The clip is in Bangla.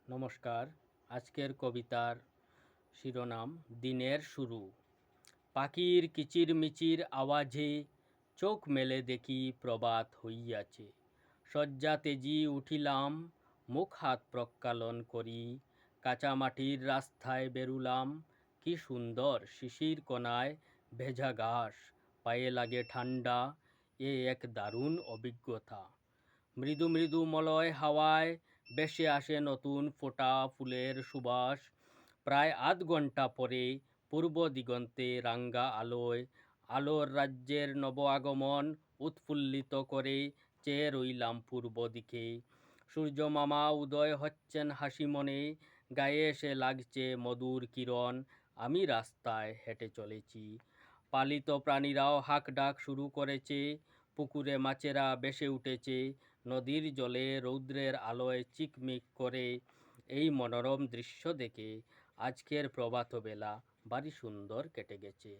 নমস্কার। আজকের কবিতার শিরোনাম দিনের শুরু। পাখির কিচিরমিচির আওয়াজে চোখ মেলে দেখি প্রভাত হইয়াছে। শয্যা তেজি উঠিলাম, মুখ হাত প্রক্ষালন করি। কাঁচা মাটির রাস্তায় বেরুলাম, কি সুন্দর শিশির কণায় ভেজা ঘাস, পায়ে লাগে ঠান্ডা, এ এক দারুণ অভিজ্ঞতা। মৃদু মৃদু মলয় হাওয়ায় ভেসে আসে নতুন ফোটা ফুলের সুবাস। প্রায় আধ ঘণ্টা পরে পূর্ব দিগন্তে রাঙ্গা আলোয় আলোর রাজ্যের নব আগমন উৎফুল্লিত করে চেয়ে রইলাম পূর্ব দিকে। সূর্য মামা উদয় হচ্ছেন হাসি মনে, গায়ে এসে লাগছে মধুর কিরণ। আমি রাস্তায় হেঁটে চলেছি, পালিত প্রাণীরাও হাঁক ডাক শুরু করেছে। পুকুরে মাছেরা ভেসে উঠেছে, নদীর জলে রৌদ্রের আলোয় চিকমিক করে। এই মনোরম দৃশ্য দেখে আজকের প্রভাতবেলা ভারী সুন্দর কেটে গেছে।